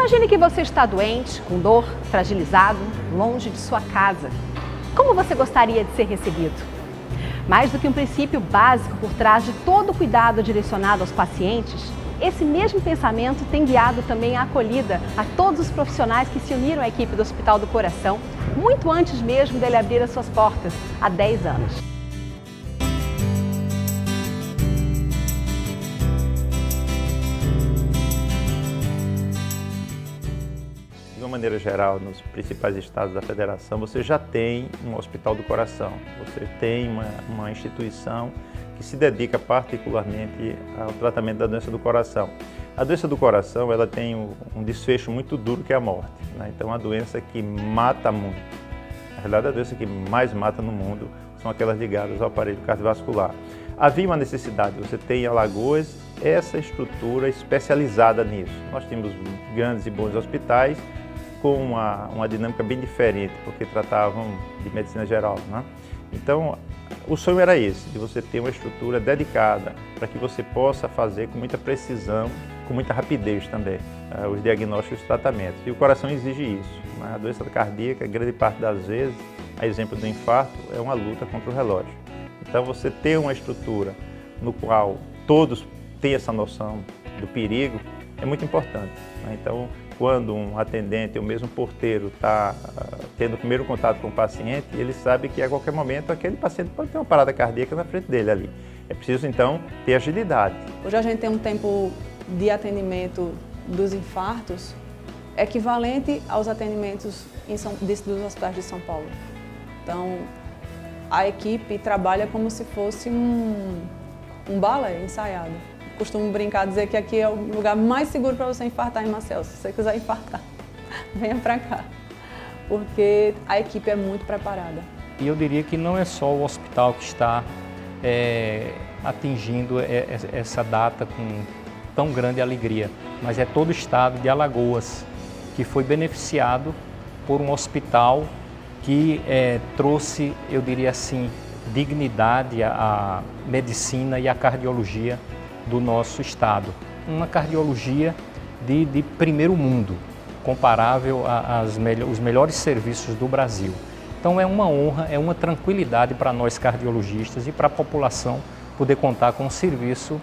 Imagine que você está doente, com dor, fragilizado, longe de sua casa. Como você gostaria de ser recebido? Mais do que um princípio básico por trás de todo o cuidado direcionado aos pacientes, esse mesmo pensamento tem guiado também a acolhida a todos os profissionais que se uniram à equipe do Hospital do Coração, muito antes mesmo dele abrir as suas portas, há 10 anos. De uma maneira geral, nos principais estados da federação, você já tem um Hospital do Coração, você tem uma instituição que se dedica particularmente ao tratamento da doença do coração. A doença do coração, ela tem um desfecho muito duro, que é a morte, né? Então, é uma doença que mata muito. Na realidade, a doença que mais mata no mundo são aquelas ligadas ao aparelho cardiovascular. Havia uma necessidade, você tem em Alagoas essa estrutura especializada nisso. Nós temos grandes e bons hospitais com uma dinâmica bem diferente, porque tratavam de medicina geral, né? Então, o sonho era esse, de você ter uma estrutura dedicada para que você possa fazer com muita precisão, com muita rapidez também, os diagnósticos e os tratamentos. E o coração exige isso, né? A doença cardíaca, grande parte das vezes, a exemplo do infarto, é uma luta contra o relógio. Então, você ter uma estrutura no qual todos têm essa noção do perigo é muito importante, né? Então, quando um atendente ou mesmo um porteiro está tendo o primeiro contato com o paciente, ele sabe que a qualquer momento aquele paciente pode ter uma parada cardíaca na frente dele ali. É preciso, então, ter agilidade. Hoje a gente tem um tempo de atendimento dos infartos equivalente aos atendimentos dos hospitais de São Paulo. Então, a equipe trabalha como se fosse um balé ensaiado. Costumo brincar, dizer que aqui é o lugar mais seguro para você infartar em Marcel. Se você quiser infartar, venha para cá, porque a equipe é muito preparada. E eu diria que não é só o hospital que está atingindo essa data com tão grande alegria, mas é todo o estado de Alagoas, que foi beneficiado por um hospital que trouxe, eu diria assim, dignidade à medicina e à cardiologia do nosso estado. Uma cardiologia de primeiro mundo, comparável aos melhores serviços do Brasil. Então é uma honra, é uma tranquilidade para nós cardiologistas e para a população poder contar com um serviço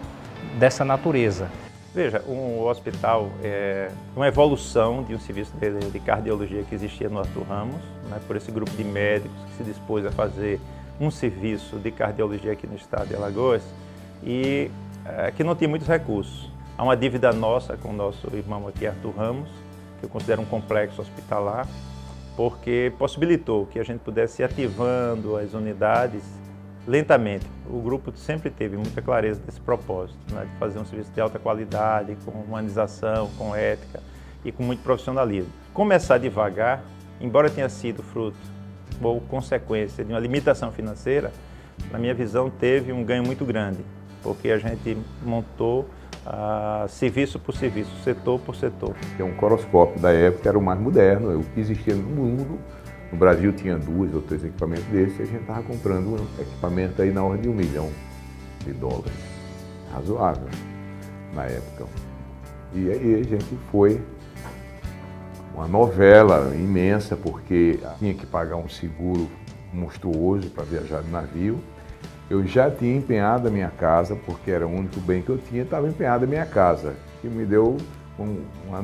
dessa natureza. Veja, um hospital é uma evolução de um serviço de cardiologia que existia no Arthur Ramos, né, por esse grupo de médicos que se dispôs a fazer um serviço de cardiologia aqui no estado de Alagoas e que não tinha muitos recursos. Há uma dívida nossa com o nosso irmão aqui, Arthur Ramos, que eu considero um complexo hospitalar, porque possibilitou que a gente pudesse ir ativando as unidades lentamente. O grupo sempre teve muita clareza desse propósito, né, de fazer um serviço de alta qualidade, com humanização, com ética e com muito profissionalismo. Começar devagar, embora tenha sido fruto ou consequência de uma limitação financeira, na minha visão teve um ganho muito grande, porque a gente montou serviço por serviço, setor por setor. Um coroscópio da época era o mais moderno, o que existia no mundo. No Brasil tinha 2 ou 3 equipamentos desses e a gente estava comprando um equipamento aí na ordem de $1 milhão, razoável na época. E aí a gente foi uma novela imensa, porque tinha que pagar um seguro monstruoso para viajar de navio. Eu já tinha empenhado a minha casa, porque era o único bem que eu tinha, estava empenhada a minha casa, que me deu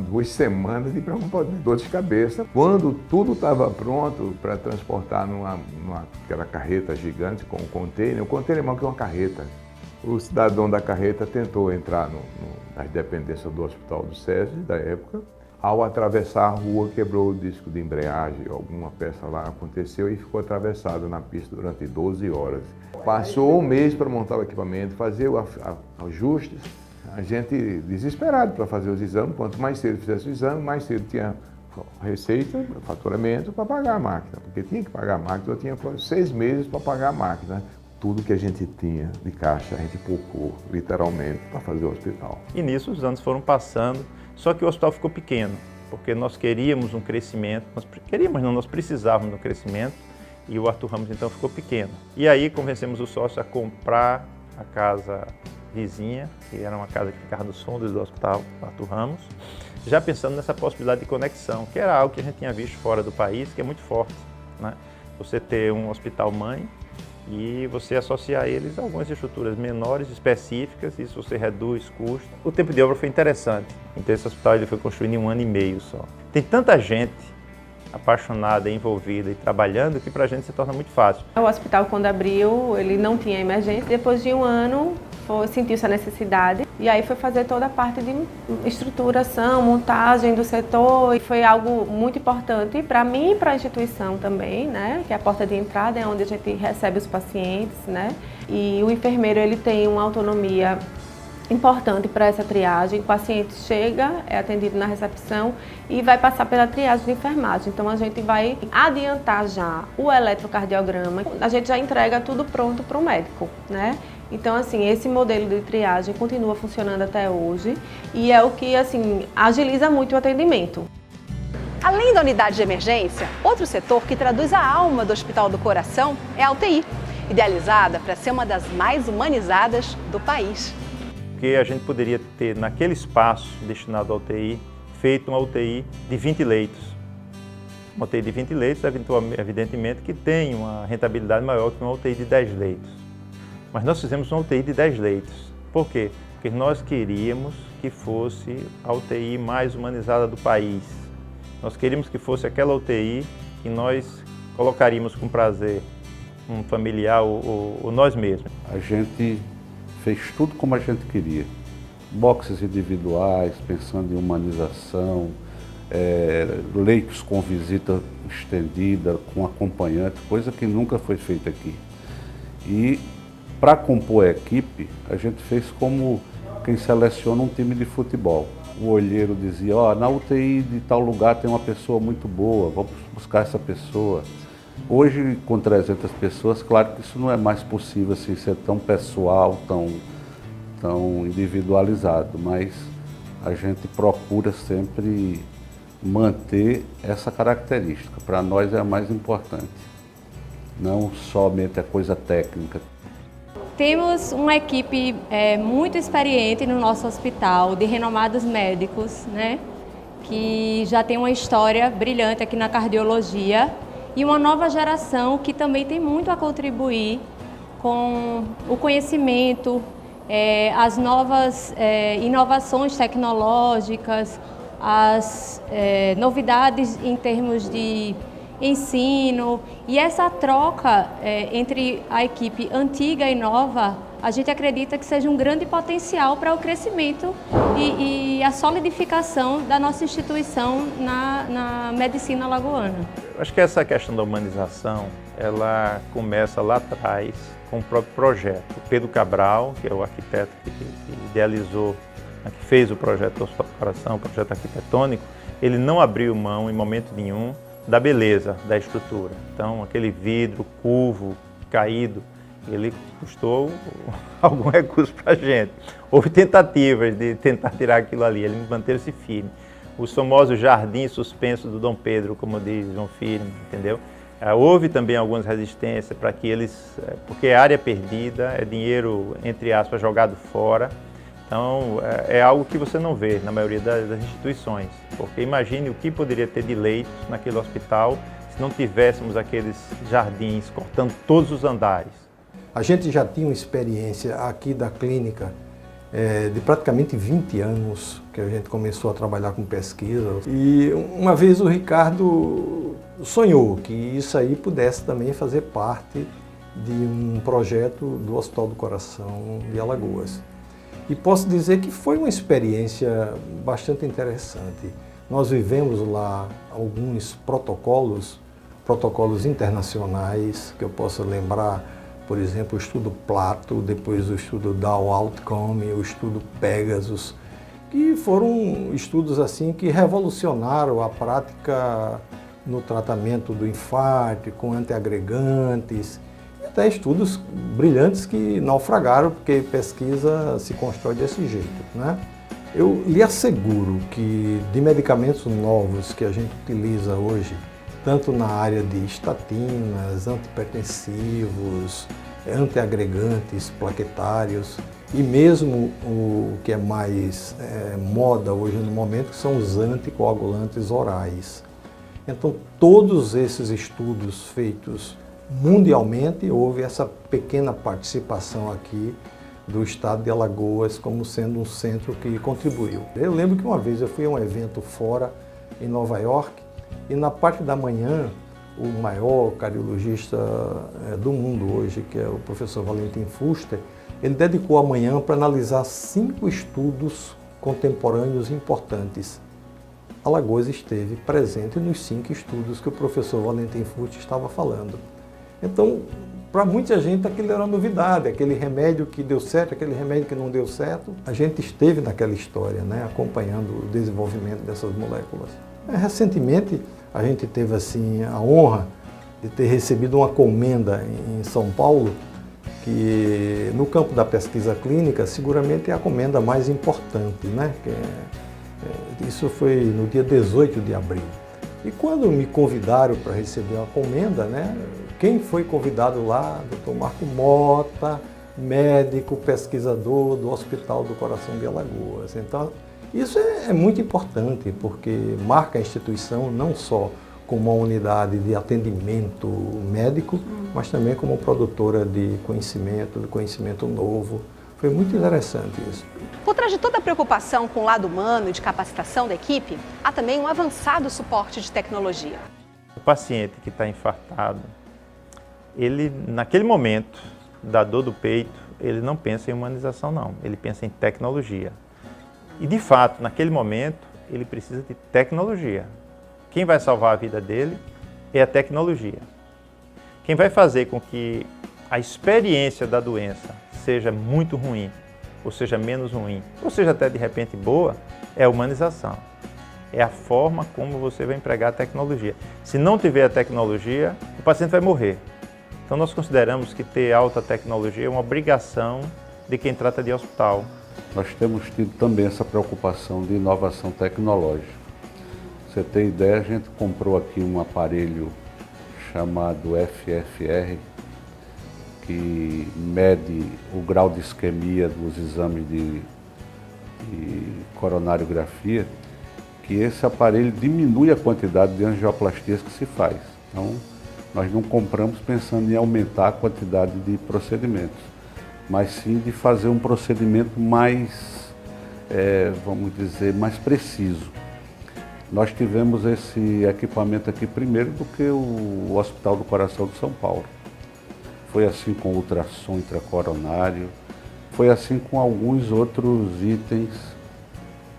2 semanas de dor de cabeça. Quando tudo estava pronto para transportar aquela carreta gigante com o container é maior que uma carreta. O cidadão da carreta tentou entrar nas dependências do Hospital do SESI da época. Ao atravessar a rua, quebrou o disco de embreagem, alguma peça lá aconteceu e ficou atravessado na pista durante 12 horas. Passou um mês para montar o equipamento, fazer ajustes. A gente desesperado para fazer os exames, quanto mais cedo fizesse o exame, mais cedo tinha receita, faturamento para pagar a máquina, porque tinha que pagar a máquina, eu tinha 6 meses para pagar a máquina. Tudo que a gente tinha de caixa, a gente pocou, literalmente, para fazer o hospital. E nisso os anos foram passando, só que o hospital ficou pequeno, porque nós queríamos um crescimento, nós precisávamos de um crescimento, e o Arthur Ramos então ficou pequeno. E aí convencemos o sócio a comprar a casa vizinha, que era uma casa que ficava nos fundos do Hospital Arthur Ramos, já pensando nessa possibilidade de conexão, que era algo que a gente tinha visto fora do país, que é muito forte, né? Você ter um hospital-mãe e você associar eles a algumas estruturas menores, específicas, isso você reduz custo. O tempo de obra foi interessante, então esse hospital ele foi construído em 1 ano e meio só. Tem tanta gente apaixonada, envolvida e trabalhando que para a gente se torna muito fácil. O hospital, quando abriu, ele não tinha emergência. Depois de 1 ano, sentiu essa necessidade e aí foi fazer toda a parte de estruturação, montagem do setor. E foi algo muito importante para mim e para a instituição também, né? Que é a porta de entrada, é onde a gente recebe os pacientes, né? E o enfermeiro ele tem uma autonomia importante para essa triagem. O paciente chega, é atendido na recepção e vai passar pela triagem de enfermagem. Então a gente vai adiantar já o eletrocardiograma, a gente já entrega tudo pronto para o médico, né? Então assim, esse modelo de triagem continua funcionando até hoje e é o que assim agiliza muito o atendimento. Além da unidade de emergência, outro setor que traduz a alma do Hospital do Coração é a UTI, idealizada para ser uma das mais humanizadas do país. Porque a gente poderia ter, naquele espaço destinado à UTI, feito uma UTI de 20 leitos. Uma UTI de 20 leitos, evidentemente, que tem uma rentabilidade maior que uma UTI de 10 leitos. Mas nós fizemos uma UTI de 10 leitos. Por quê? Porque nós queríamos que fosse a UTI mais humanizada do país. Nós queríamos que fosse aquela UTI que nós colocaríamos com prazer um familiar ou nós mesmos. A gente fez tudo como a gente queria. Boxes individuais, pensando em humanização, leitos com visita estendida, com acompanhante, coisa que nunca foi feita aqui. E para compor a equipe, a gente fez como quem seleciona um time de futebol. O olheiro dizia, na UTI de tal lugar tem uma pessoa muito boa, vamos buscar essa pessoa. Hoje, com 300 pessoas, claro que isso não é mais possível assim, ser tão pessoal, tão individualizado, mas a gente procura sempre manter essa característica. Para nós é a mais importante, não somente a coisa técnica. Temos uma equipe muito experiente no nosso hospital, de renomados médicos, né, que já tem uma história brilhante aqui na cardiologia e uma nova geração que também tem muito a contribuir com o conhecimento, as novas inovações tecnológicas, as novidades em termos de ensino, e essa troca entre a equipe antiga e nova, a gente acredita que seja um grande potencial para o crescimento e a solidificação da nossa instituição na medicina alagoana. Acho que essa questão da humanização, ela começa lá atrás com o próprio projeto. O Pedro Cabral, que é o arquiteto que idealizou, que fez o projeto do Hospital do Coração, o projeto arquitetônico, ele não abriu mão em momento nenhum da beleza da estrutura. Então, aquele vidro curvo, caído, ele custou algum recurso para a gente. Houve tentativas de tentar tirar aquilo ali, ele manteve-se firme. Os famosos jardins suspensos do Dom Pedro, como diz João Filho, entendeu? Houve também algumas resistências para que eles, porque é área perdida, é dinheiro, entre aspas, jogado fora. Então, é algo que você não vê na maioria das instituições, porque imagine o que poderia ter de leitos naquele hospital se não tivéssemos aqueles jardins cortando todos os andares. A gente já tinha uma experiência aqui da clínica de praticamente 20 anos que a gente começou a trabalhar com pesquisa. E uma vez o Ricardo sonhou que isso aí pudesse também fazer parte de um projeto do Hospital do Coração de Alagoas. E posso dizer que foi uma experiência bastante interessante. Nós vivemos lá alguns protocolos internacionais, que eu posso lembrar, por exemplo, o estudo Plato, depois o estudo Dow Outcome, o estudo Pegasus, que foram estudos assim que revolucionaram a prática no tratamento do infarto, com antiagregantes, até estudos brilhantes que naufragaram, porque pesquisa se constrói desse jeito, né? Eu lhe asseguro que de medicamentos novos que a gente utiliza hoje, tanto na área de estatinas, antihipertensivos, antiagregantes, plaquetários, e mesmo o que é mais moda hoje no momento, que são os anticoagulantes orais. Então, todos esses estudos feitos mundialmente, houve essa pequena participação aqui do estado de Alagoas como sendo um centro que contribuiu. Eu lembro que uma vez eu fui a um evento fora, em Nova York, e na parte da manhã, o maior cardiologista do mundo hoje, que é o professor Valentin Fuster, ele dedicou a manhã para analisar 5 estudos contemporâneos importantes. Alagoas esteve presente nos 5 estudos que o professor Valentin Fuster estava falando. Então, para muita gente aquilo era novidade, aquele remédio que deu certo, aquele remédio que não deu certo. A gente esteve naquela história, né, acompanhando o desenvolvimento dessas moléculas. Recentemente, a gente teve assim, a honra de ter recebido uma comenda em São Paulo, que no campo da pesquisa clínica seguramente é a comenda mais importante, né? Isso foi no dia 18 de abril. E quando me convidaram para receber a comenda, né, quem foi convidado lá? Dr. Marco Mota, médico, pesquisador do Hospital do Coração de Alagoas. Então, isso é muito importante, porque marca a instituição não só como uma unidade de atendimento médico, mas também como produtora de conhecimento novo. Foi muito interessante isso. Por trás de toda a preocupação com o lado humano e de capacitação da equipe, há também um avançado suporte de tecnologia. O paciente que está infartado, ele, naquele momento da dor do peito, ele não pensa em humanização, não. Ele pensa em tecnologia. E, de fato, naquele momento, ele precisa de tecnologia. Quem vai salvar a vida dele é a tecnologia. Quem vai fazer com que a experiência da doença seja muito ruim, ou seja menos ruim, ou seja até de repente boa, é a humanização. É a forma como você vai empregar a tecnologia. Se não tiver a tecnologia, o paciente vai morrer. Então nós consideramos que ter alta tecnologia é uma obrigação de quem trata de hospital. Nós temos tido também essa preocupação de inovação tecnológica. Pra você ter ideia, a gente comprou aqui um aparelho chamado FFR, que mede o grau de isquemia dos exames de coronariografia, que esse aparelho diminui a quantidade de angioplastias que se faz. Então, nós não compramos pensando em aumentar a quantidade de procedimentos, mas sim de fazer um procedimento mais, vamos dizer, mais preciso. Nós tivemos esse equipamento aqui primeiro do que o Hospital do Coração de São Paulo. Foi assim com o ultrassom intracoronário, foi assim com alguns outros itens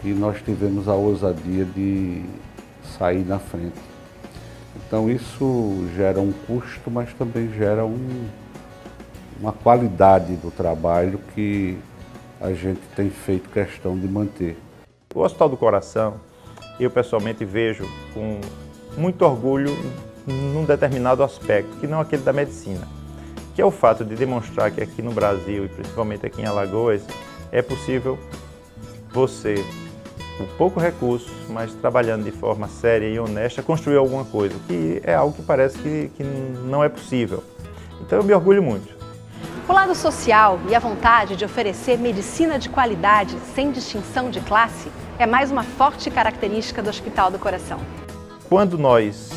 e nós tivemos a ousadia de sair na frente. Então isso gera um custo, mas também gera uma qualidade do trabalho que a gente tem feito questão de manter. O Hospital do Coração, eu pessoalmente vejo com muito orgulho num determinado aspecto, que não aquele da medicina, que é o fato de demonstrar que aqui no Brasil, e principalmente aqui em Alagoas, é possível você, com pouco recurso, mas trabalhando de forma séria e honesta, construir alguma coisa, que é algo que parece que não é possível. Então eu me orgulho muito. O lado social e a vontade de oferecer medicina de qualidade sem distinção de classe é mais uma forte característica do Hospital do Coração. Quando nós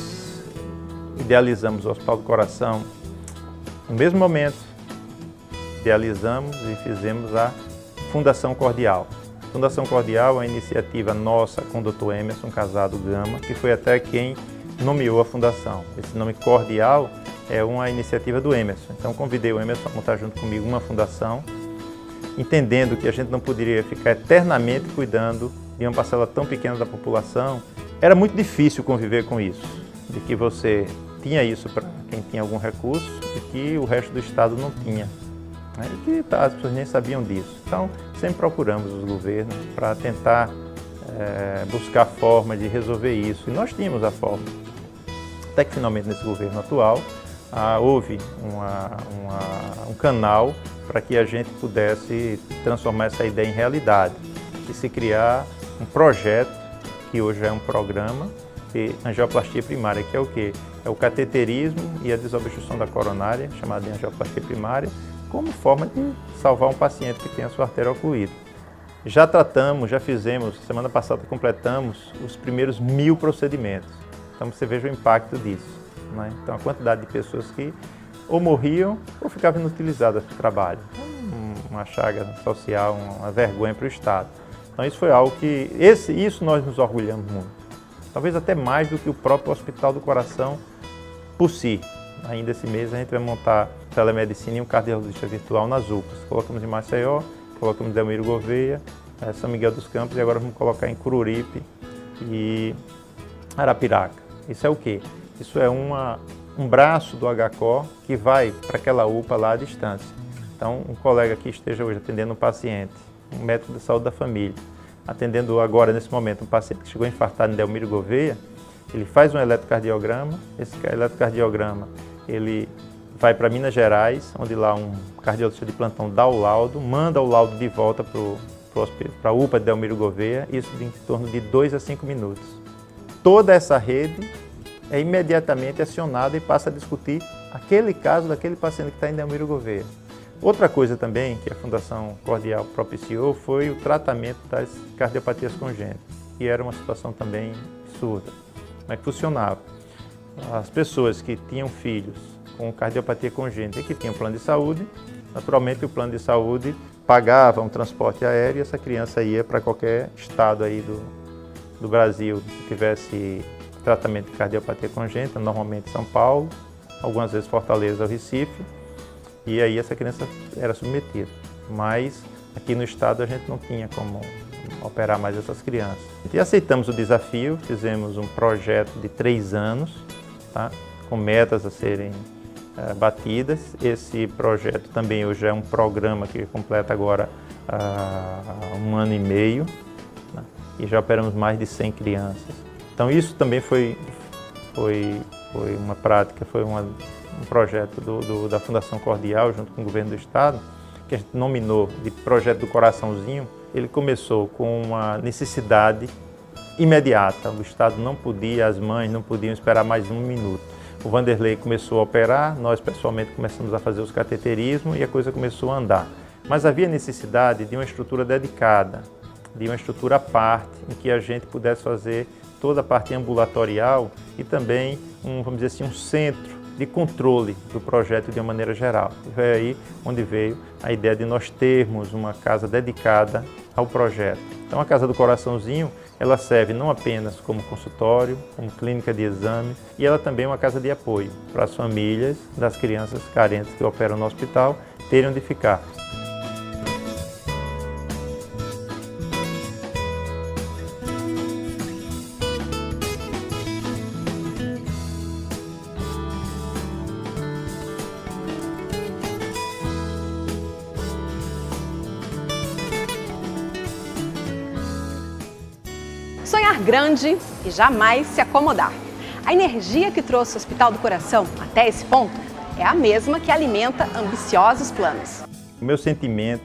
idealizamos o Hospital do Coração, no mesmo momento, idealizamos e fizemos a Fundação Cordial. A Fundação Cordial é uma iniciativa nossa com o Dr. Emerson Casado Gama, que foi até quem nomeou a fundação. Esse nome Cordial é uma iniciativa do Emerson. Então convidei o Emerson a montar junto comigo uma fundação, entendendo que a gente não poderia ficar eternamente cuidando de uma parcela tão pequena da população. Era muito difícil conviver com isso, de que você tinha isso para quem tinha algum recurso e que o resto do Estado não tinha. E que as pessoas nem sabiam disso. Então, sempre procuramos os governos para tentar buscar forma de resolver isso. E nós tínhamos a forma. Até que, finalmente, nesse governo atual, houve um canal para que a gente pudesse transformar essa ideia em realidade e se criar um projeto, que hoje é um programa, de angioplastia primária, que é o quê? É o cateterismo e a desobstrução da coronária, chamada de angioplastia primária, como forma de salvar um paciente que tem a sua artéria ocluída. Já tratamos, já fizemos, semana passada completamos os primeiros 1000 procedimentos. Então você veja o impacto disso, né? Então a quantidade de pessoas que ou morriam ou ficavam inutilizadas para o trabalho. Uma chaga social, uma vergonha para o Estado. Então isso foi algo que, isso nós nos orgulhamos muito. Talvez até mais do que o próprio Hospital do Coração por si. Ainda esse mês a gente vai montar telemedicina e um cardiologista virtual nas UPAs. Colocamos em Maceió, colocamos em Delmiro Gouveia, São Miguel dos Campos e agora vamos colocar em Cururipe e Arapiraca. Isso é o quê? Isso é um braço do HCOR que vai para aquela UPA lá à distância. Então, um colega que esteja hoje atendendo um paciente, um médico de saúde da família, atendendo agora, nesse momento, um paciente que chegou infartado em Delmiro Gouveia, ele faz um eletrocardiograma, esse eletrocardiograma ele vai para Minas Gerais, onde lá um cardiologista de plantão dá o laudo, manda o laudo de volta para a UPA de Delmiro Gouveia, isso em torno de 2 a 5 minutos. Toda essa rede é imediatamente acionada e passa a discutir aquele caso daquele paciente que está em Delmiro Gouveia. Outra coisa também que a Fundação Cordial propiciou foi o tratamento das cardiopatias congênitas, que era uma situação também absurda. Como é que funcionava? As pessoas que tinham filhos com cardiopatia congênita e que tinham plano de saúde, naturalmente o plano de saúde pagava um transporte aéreo e essa criança ia para qualquer estado aí do Brasil que tivesse tratamento de cardiopatia congênita, normalmente São Paulo, algumas vezes Fortaleza ou Recife, e aí essa criança era submetida. Mas aqui no estado a gente não tinha como operar mais essas crianças. E aceitamos o desafio, fizemos um projeto de 3 anos, tá? Com metas a serem batidas. Esse projeto também hoje é um programa que completa agora 1 ano e meio, né? E já operamos mais de 100 crianças. Então isso também foi uma prática, foi um projeto da Fundação Cordial, junto com o governo do estado, que a gente nominou de Projeto do Coraçãozinho. Ele começou com uma necessidade imediata. O estado não podia, as mães não podiam esperar mais 1 minuto. O Vanderlei começou a operar, nós pessoalmente começamos a fazer os cateterismos e a coisa começou a andar. Mas havia necessidade de uma estrutura dedicada, de uma estrutura à parte, em que a gente pudesse fazer toda a parte ambulatorial e também, vamos dizer assim, um centro de controle do projeto de uma maneira geral. E foi aí onde veio a ideia de nós termos uma casa dedicada ao projeto. Então a Casa do Coraçãozinho, ela serve não apenas como consultório, como clínica de exame, e ela também é uma casa de apoio para as famílias das crianças carentes que operam no hospital terem onde ficar. Sonhar grande e jamais se acomodar. A energia que trouxe o Hospital do Coração até esse ponto é a mesma que alimenta ambiciosos planos. O meu sentimento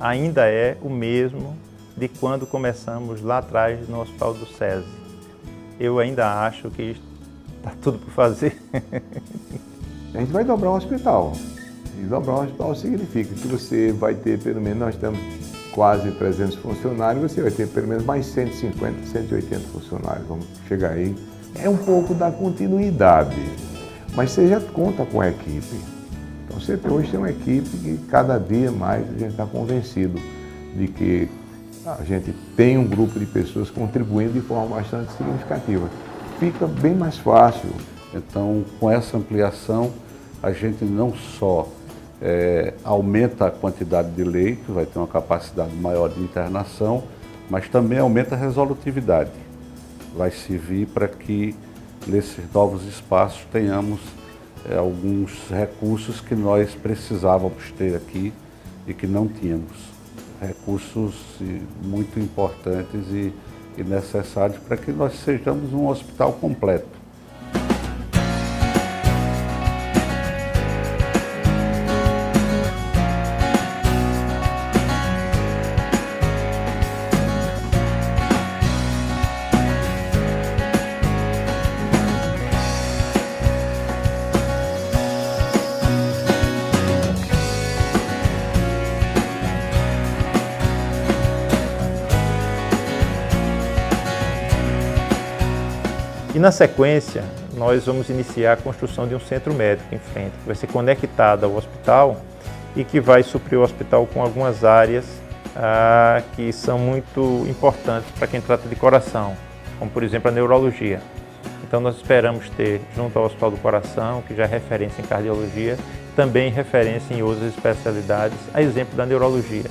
ainda é o mesmo de quando começamos lá atrás no Hospital do SESI. Eu ainda acho que está tudo por fazer. A gente vai dobrar o hospital. E dobrar o hospital significa que você vai ter, pelo menos, nós estamos quase 300 funcionários, você vai ter pelo menos mais 150, 180 funcionários, vamos chegar aí. É um pouco da continuidade, mas você já conta com a equipe. Então você hoje tem uma equipe que cada dia mais a gente está convencido de que a gente tem um grupo de pessoas contribuindo de forma bastante significativa. Fica bem mais fácil. Então, com essa ampliação, a gente não só aumenta a quantidade de leitos, vai ter uma capacidade maior de internação, mas também aumenta a resolutividade. Vai servir para que nesses novos espaços tenhamos alguns recursos que nós precisávamos ter aqui e que não tínhamos. Recursos muito importantes e necessários para que nós sejamos um hospital completo. E na sequência, nós vamos iniciar a construção de um centro médico em frente, que vai ser conectado ao hospital e que vai suprir o hospital com algumas áreas que são muito importantes para quem trata de coração, como por exemplo a neurologia. Então nós esperamos ter, junto ao Hospital do Coração, que já é referência em cardiologia, também referência em outras especialidades, a exemplo da neurologia.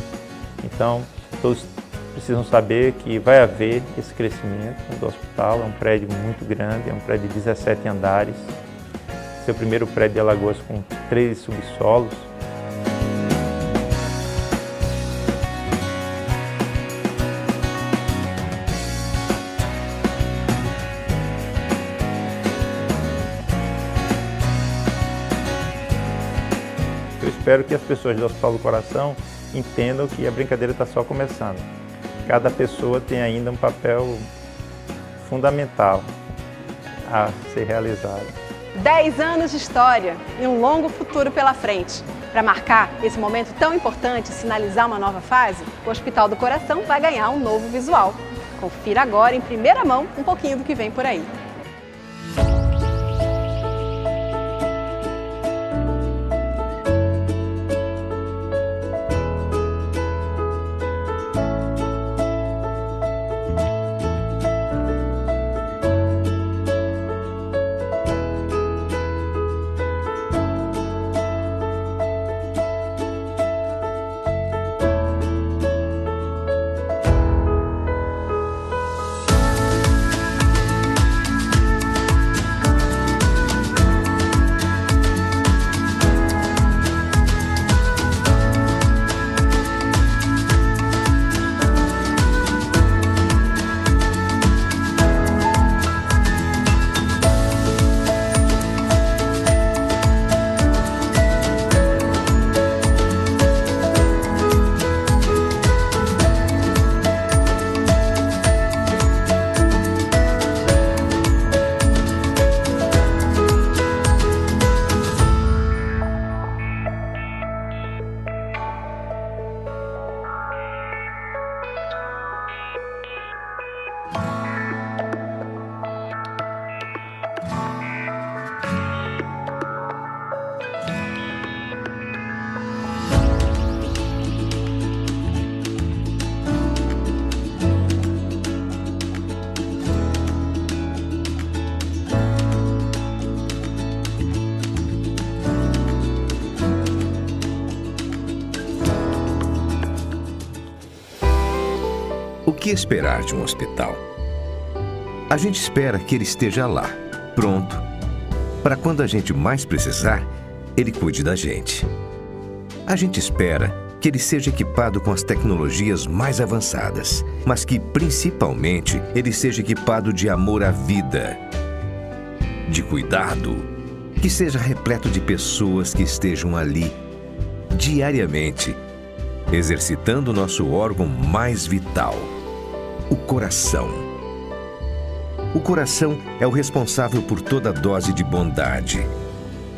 Então todos precisam saber que vai haver esse crescimento do hospital. É um prédio muito grande, é um prédio de 17 andares, seu primeiro prédio de Alagoas com 13 subsolos. Eu espero que as pessoas do Hospital do Coração entendam que a brincadeira está só começando. Cada pessoa tem ainda um papel fundamental a ser realizado. 10 anos de história e um longo futuro pela frente. Para marcar esse momento tão importante e sinalizar uma nova fase, o Hospital do Coração vai ganhar um novo visual. Confira agora, em primeira mão, um pouquinho do que vem por aí. O que esperar de um hospital? A gente espera que ele esteja lá, pronto, para quando a gente mais precisar, ele cuide da gente. A gente espera que ele seja equipado com as tecnologias mais avançadas, mas que, principalmente, ele seja equipado de amor à vida, de cuidado, que seja repleto de pessoas que estejam ali, diariamente, exercitando o nosso órgão mais vital, o coração. O coração é o responsável por toda dose de bondade,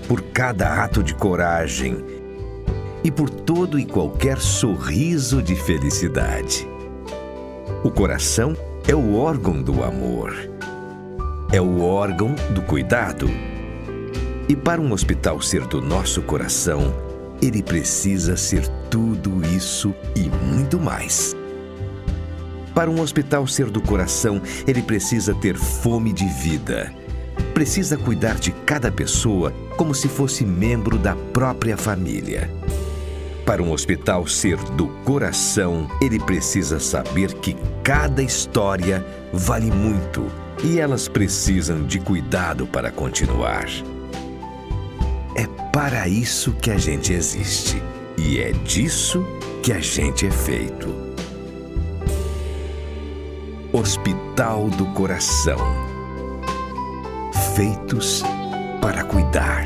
por cada ato de coragem e por todo e qualquer sorriso de felicidade. O coração é o órgão do amor, é o órgão do cuidado. E para um hospital ser do nosso coração, ele precisa ser tudo isso e muito mais. Para um hospital ser do coração, ele precisa ter fome de vida. Precisa cuidar de cada pessoa como se fosse membro da própria família. Para um hospital ser do coração, ele precisa saber que cada história vale muito e elas precisam de cuidado para continuar. É para isso que a gente existe e é disso que a gente é feito. Hospital do Coração. Feitos para cuidar.